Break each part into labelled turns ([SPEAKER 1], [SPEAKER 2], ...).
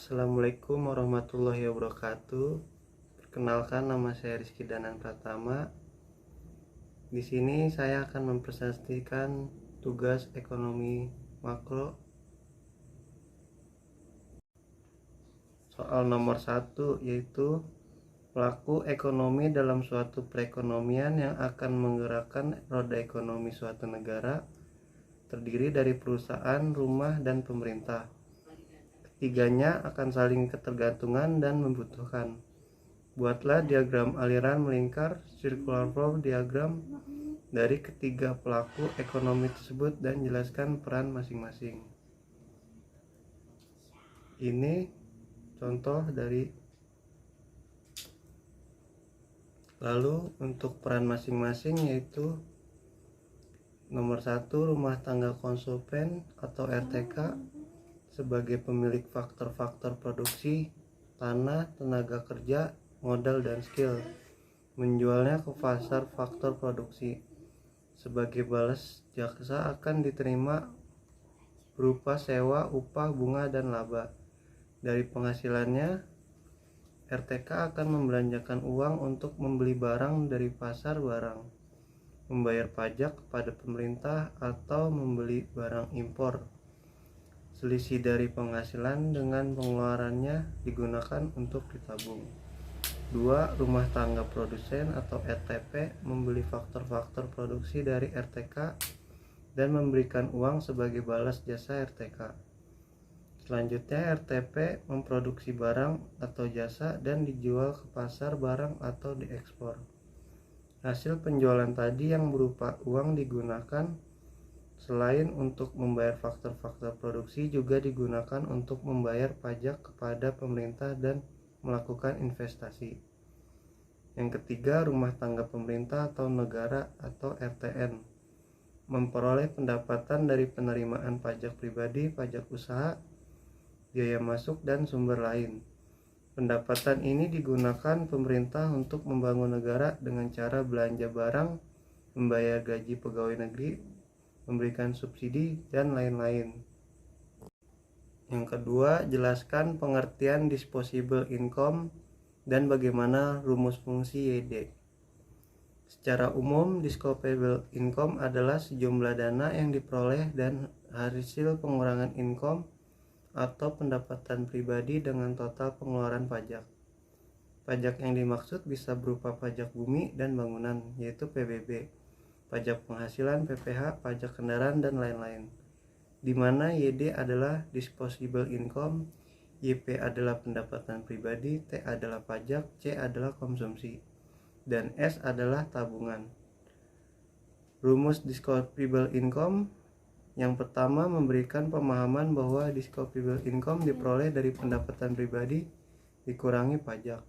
[SPEAKER 1] Assalamualaikum warahmatullahi wabarakatuh. Perkenalkan, nama saya Rizky Danang Pratama. Di sini saya akan mempresentasikan tugas ekonomi makro. Soal nomor 1 yaitu pelaku ekonomi dalam suatu perekonomian yang akan menggerakkan roda ekonomi suatu negara terdiri dari perusahaan, rumah, dan pemerintah. Ketiganya akan saling ketergantungan dan membutuhkan. Buatlah diagram aliran melingkar circular flow diagram dari ketiga pelaku ekonomi tersebut dan jelaskan peran masing-masing. Ini contoh dari. Lalu untuk peran masing-masing yaitu nomor 1, rumah tangga konsumen atau RTK sebagai pemilik faktor-faktor produksi, tanah, tenaga kerja, modal, dan skill, menjualnya ke pasar faktor produksi. Sebagai balas jasa akan diterima berupa sewa, upah, bunga, dan laba. Dari penghasilannya, RTK akan membelanjakan uang untuk membeli barang dari pasar barang, membayar pajak kepada pemerintah, atau membeli barang impor. Selisih dari penghasilan dengan pengeluarannya digunakan untuk ditabung. 2. Rumah tangga produsen atau RTP membeli faktor-faktor produksi dari RTK dan memberikan uang sebagai balas jasa RTK. Selanjutnya, RTP memproduksi barang atau jasa dan dijual ke pasar barang atau diekspor. Hasil penjualan tadi yang berupa uang digunakan selain untuk membayar faktor-faktor produksi juga digunakan untuk membayar pajak kepada pemerintah dan melakukan investasi. Yang ketiga, rumah tangga pemerintah atau negara atau RTN memperoleh pendapatan dari penerimaan pajak pribadi, pajak usaha, biaya masuk, dan sumber lain. Pendapatan ini digunakan pemerintah untuk membangun negara dengan cara belanja barang, membayar gaji pegawai negeri, memberikan subsidi, dan lain-lain. Yang kedua, jelaskan pengertian disposable income dan bagaimana rumus fungsi YD. Secara umum, disposable income adalah sejumlah dana yang diperoleh dan hasil pengurangan income atau pendapatan pribadi dengan total pengeluaran pajak. Pajak yang dimaksud bisa berupa pajak bumi dan bangunan, yaitu PBB, pajak penghasilan PPH, pajak kendaraan, dan lain-lain. Di mana YD adalah disposable income, YP adalah pendapatan pribadi, T adalah pajak, C adalah konsumsi, dan S adalah tabungan. Rumus disposable income yang pertama memberikan pemahaman bahwa disposable income diperoleh dari pendapatan pribadi dikurangi pajak.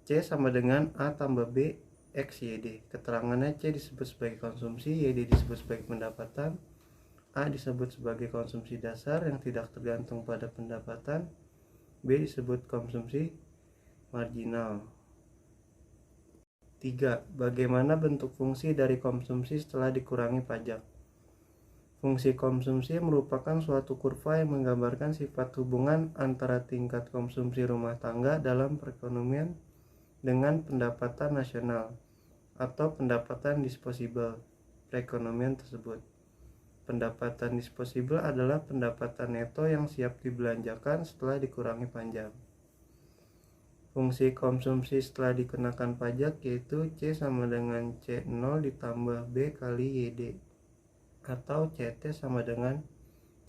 [SPEAKER 1] C sama dengan A tambah B X YD. Keterangannya, C disebut sebagai konsumsi, YD disebut sebagai pendapatan, A disebut sebagai konsumsi dasar yang tidak tergantung pada pendapatan, B disebut konsumsi marginal. 3. Bagaimana bentuk fungsi dari konsumsi setelah dikurangi pajak? Fungsi konsumsi merupakan suatu kurva yang menggambarkan sifat hubungan antara tingkat konsumsi rumah tangga dalam perekonomian dengan pendapatan nasional atau pendapatan disposable perekonomian tersebut. Pendapatan disposable adalah pendapatan neto yang siap dibelanjakan setelah dikurangi pajak. Fungsi konsumsi setelah dikenakan pajak yaitu C sama dengan C0 ditambah B kali YD, atau CT sama dengan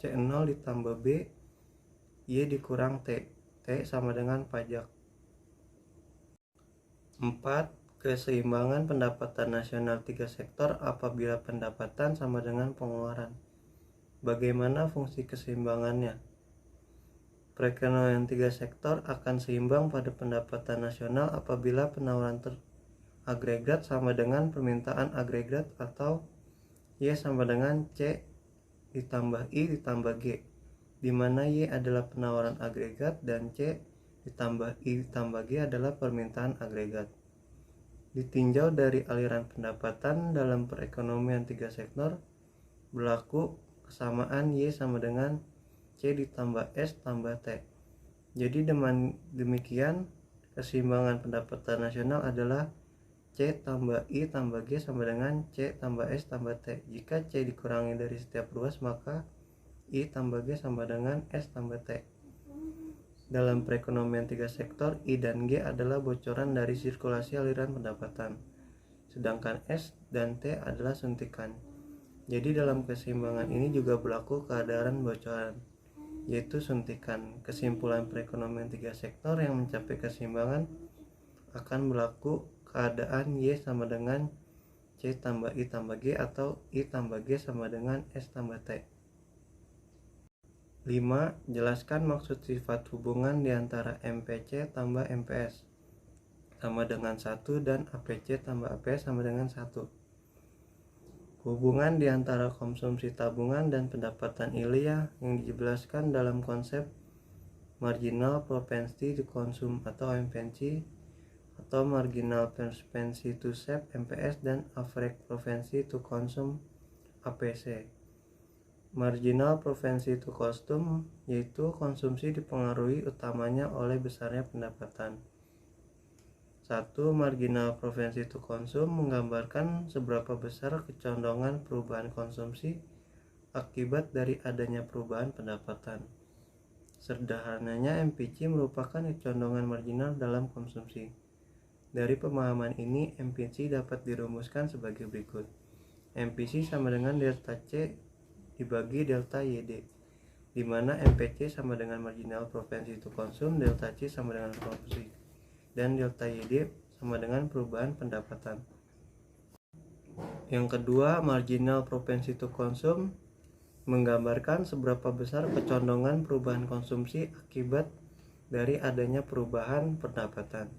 [SPEAKER 1] C0 ditambah B Y dikurang T, T sama dengan pajak. 4. Keseimbangan pendapatan nasional 3 sektor apabila pendapatan sama dengan pengeluaran. Bagaimana fungsi keseimbangannya? Perekonomian 3 sektor akan seimbang pada pendapatan nasional apabila penawaran agregat sama dengan permintaan agregat, atau Y sama dengan C ditambah I ditambah G, di mana Y adalah penawaran agregat dan C ditambah I ditambah G adalah permintaan agregat. Ditinjau dari aliran pendapatan dalam perekonomian 3 sektor, berlaku kesamaan Y sama dengan C ditambah S tambah T. Jadi dengan demikian, keseimbangan pendapatan nasional adalah C tambah I tambah G sama dengan C tambah S tambah T. Jika C dikurangi dari setiap ruas, maka I tambah G sama dengan S tambah T. Dalam perekonomian tiga sektor, I dan G adalah bocoran dari sirkulasi aliran pendapatan, sedangkan S dan T adalah suntikan. Jadi dalam keseimbangan ini juga berlaku keadaan bocoran, yaitu suntikan. Kesimpulan perekonomian tiga sektor yang mencapai keseimbangan akan berlaku keadaan Y sama dengan C tambah I tambah G atau I tambah G sama dengan S tambah T. 5. Jelaskan maksud sifat hubungan di antara MPC tambah MPS sama dengan 1 dan APC tambah APS sama dengan 1. Hubungan di antara konsumsi tabungan dan pendapatan ilmiah yang dijelaskan dalam konsep marginal propensity to consume atau MPC atau marginal propensity to save MPS dan average propensity to consume APC. Marginal propensity to consume yaitu konsumsi dipengaruhi utamanya oleh besarnya pendapatan. 1. Marginal propensity to consume menggambarkan seberapa besar kecondongan perubahan konsumsi akibat dari adanya perubahan pendapatan. Sederhananya, MPC merupakan kecondongan marginal dalam konsumsi. Dari pemahaman ini, MPC dapat dirumuskan sebagai berikut. MPC sama dengan delta C dibagi delta YD, di mana MPC sama dengan marginal propensity to consume, delta C sama dengan konsumsi, dan delta YD sama dengan perubahan pendapatan. Yang kedua, marginal propensity to consume menggambarkan seberapa besar kecondongan perubahan konsumsi akibat dari adanya perubahan pendapatan.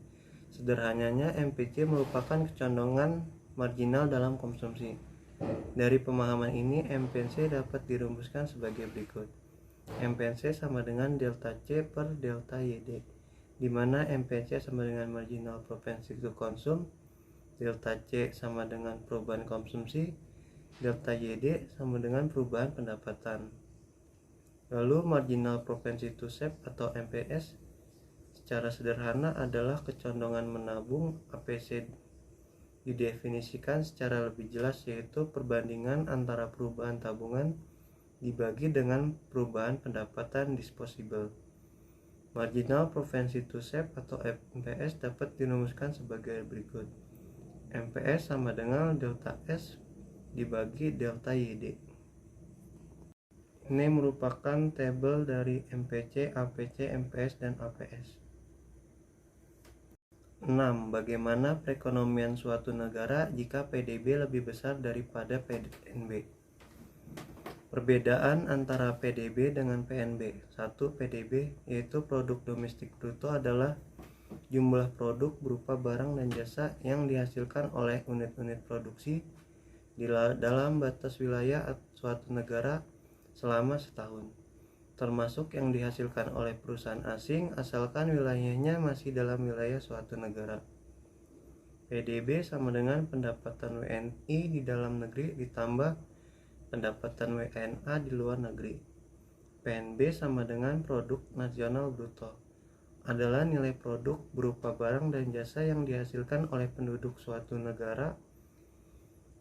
[SPEAKER 1] Sederhananya, MPC merupakan kecondongan marginal dalam konsumsi. Dari pemahaman ini, MPC dapat dirumuskan sebagai berikut. MPC sama dengan delta C per delta YD, di mana MPC sama dengan marginal propensity to consume, delta C sama dengan perubahan konsumsi, delta YD sama dengan perubahan pendapatan. Lalu marginal propensity to save atau MPS secara sederhana adalah kecondongan menabung. APC didefinisikan secara lebih jelas yaitu perbandingan antara perubahan tabungan dibagi dengan perubahan pendapatan disposable. Marginal propensity to save atau MPS dapat dirumuskan sebagai berikut. MPS sama dengan delta S dibagi delta YD. Ini merupakan tabel dari MPC, APC, MPS, dan APS. 6. Bagaimana perekonomian suatu negara jika PDB lebih besar daripada PNB? Perbedaan antara PDB dengan PNB. 1. PDB yaitu produk domestik bruto adalah jumlah produk berupa barang dan jasa yang dihasilkan oleh unit-unit produksi di dalam batas wilayah suatu negara selama setahun, termasuk yang dihasilkan oleh perusahaan asing asalkan wilayahnya masih dalam wilayah suatu negara. PDB sama dengan pendapatan WNI di dalam negeri ditambah pendapatan WNA di luar negeri. PNB sama dengan produk nasional bruto, adalah nilai produk berupa barang dan jasa yang dihasilkan oleh penduduk suatu negara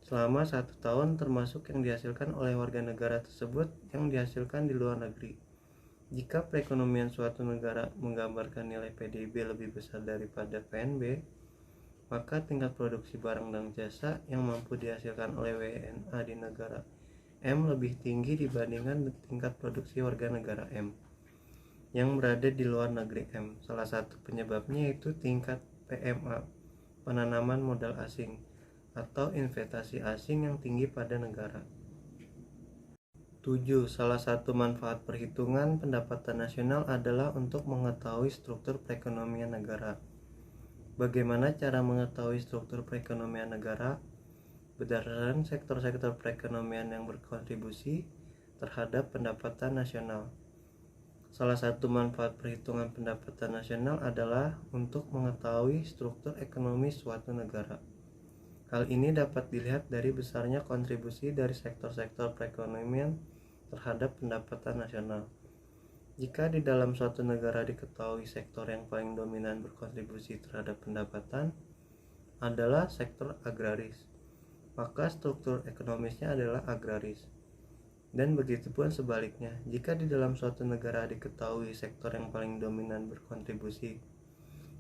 [SPEAKER 1] selama 1 tahun, termasuk yang dihasilkan oleh warga negara tersebut yang dihasilkan di luar negeri. Jika perekonomian suatu negara menggambarkan nilai PDB lebih besar daripada PNB, maka tingkat produksi barang dan jasa yang mampu dihasilkan oleh WNA di negara M lebih tinggi dibandingkan tingkat produksi warga negara M yang berada di luar negeri M. Salah satu penyebabnya yaitu tingkat PMA, penanaman modal asing, atau investasi asing yang tinggi pada negara. 7. Salah satu manfaat perhitungan pendapatan nasional adalah untuk mengetahui struktur perekonomian negara. Bagaimana cara mengetahui struktur perekonomian negara? Berdasarkan sektor-sektor perekonomian yang berkontribusi terhadap pendapatan nasional. Salah satu manfaat perhitungan pendapatan nasional adalah untuk mengetahui struktur ekonomi suatu negara. Hal ini dapat dilihat dari besarnya kontribusi dari sektor-sektor perekonomian terhadap pendapatan nasional. Jika di dalam suatu negara diketahui sektor yang paling dominan berkontribusi terhadap pendapatan adalah sektor agraris, maka struktur ekonomisnya adalah agraris. Dan begitu pun sebaliknya, jika di dalam suatu negara diketahui sektor yang paling dominan berkontribusi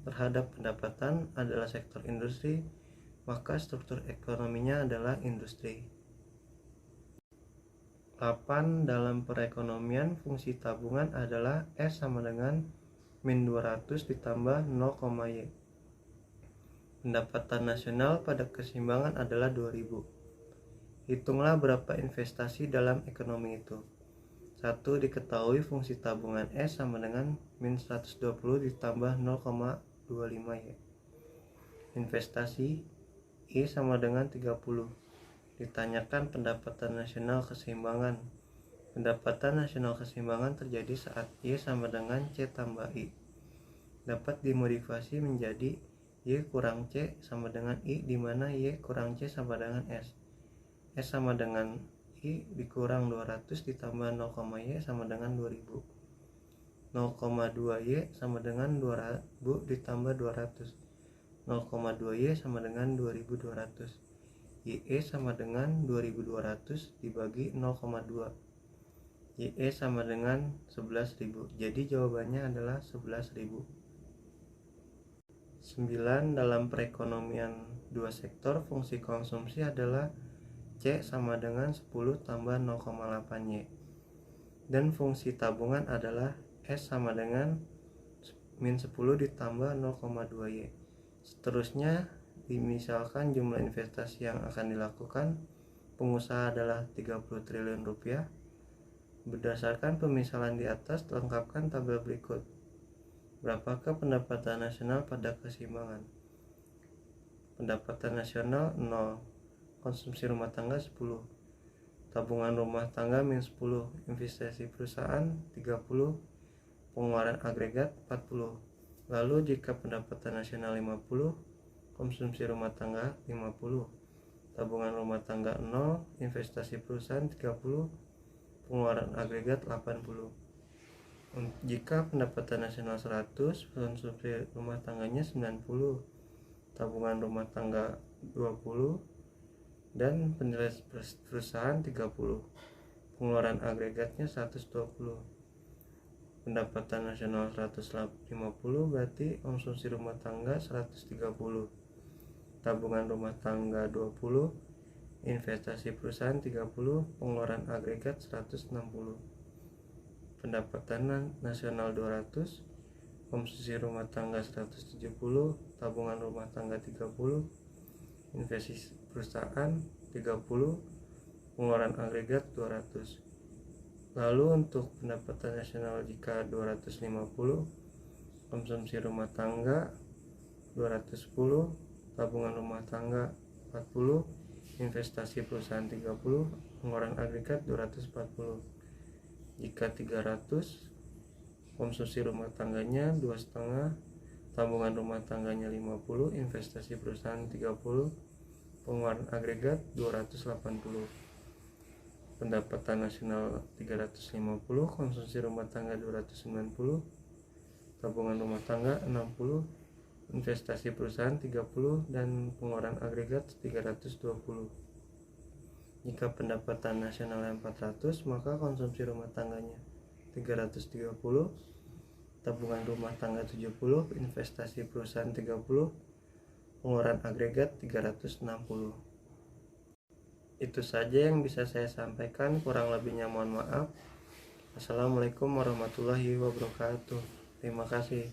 [SPEAKER 1] terhadap pendapatan adalah sektor industri, maka struktur ekonominya adalah industri. 8. Dalam perekonomian, fungsi tabungan adalah S sama dengan min 200 ditambah 0,Y. Pendapatan nasional pada keseimbangan adalah 2000. Hitunglah berapa investasi dalam ekonomi itu. 1. Diketahui fungsi tabungan S sama dengan min 120 ditambah 0,25Y. Investasi I sama dengan 30. Ditanyakan pendapatan nasional keseimbangan. Pendapatan nasional keseimbangan terjadi saat Y sama dengan C tambah I. Dapat dimodifikasi menjadi Y kurang C sama dengan I, di mana Y kurang C sama dengan S. S sama dengan I dikurang 200 ditambah 0,Y sama dengan 2000. 0,2Y sama dengan 2000 ditambah 200. 0,2Y sama dengan 2200. YE sama dengan 2200 dibagi 0,2. YE sama dengan 11.000. Jadi jawabannya adalah 11.000. 9. Dalam perekonomian dua sektor, fungsi konsumsi adalah C sama dengan 10 tambah 0,8Y. Dan fungsi tabungan adalah S sama dengan min 10 ditambah 0,2Y. Seterusnya, misalkan jumlah investasi yang akan dilakukan pengusaha adalah 30 triliun rupiah. Berdasarkan pemisalan di atas, lengkapkan tabel berikut. Berapakah pendapatan nasional pada keseimbangan? Pendapatan nasional 0, konsumsi rumah tangga 10, tabungan rumah tangga min 10, investasi perusahaan 30, pengeluaran agregat 40. Lalu jika pendapatan nasional 50, konsumsi rumah tangga 50, tabungan rumah tangga 0, investasi perusahaan 30, pengeluaran agregat 80. Jika pendapatan nasional 100, konsumsi rumah tangganya 90, tabungan rumah tangga 20, dan penilaian perusahaan 30, pengeluaran agregatnya 120. Pendapatan nasional 150, berarti konsumsi rumah tangga 130, tabungan rumah tangga 20, investasi perusahaan 30, pengeluaran agregat 160. Pendapatan nasional 200, konsumsi rumah tangga 170, tabungan rumah tangga 30, investasi perusahaan 30, pengeluaran agregat 200. Lalu untuk pendapatan nasional jika 250, konsumsi rumah tangga 210, tabungan rumah tangga 40, investasi perusahaan 30, pengeluaran agregat 240. Jika 300, konsumsi rumah tangganya 2,5, tabungan rumah tangganya 50, investasi perusahaan 30, pengeluaran agregat 280. Pendapatan nasional 350, konsumsi rumah tangga 290, tabungan rumah tangga 60, investasi perusahaan 30, dan pengeluaran agregat 320. Jika pendapatan nasional 400, maka konsumsi rumah tangganya 330, tabungan rumah tangga 70, investasi perusahaan 30, pengeluaran agregat 360. Itu saja yang bisa saya sampaikan, kurang lebihnya mohon maaf. Assalamualaikum warahmatullahi wabarakatuh. Terima kasih.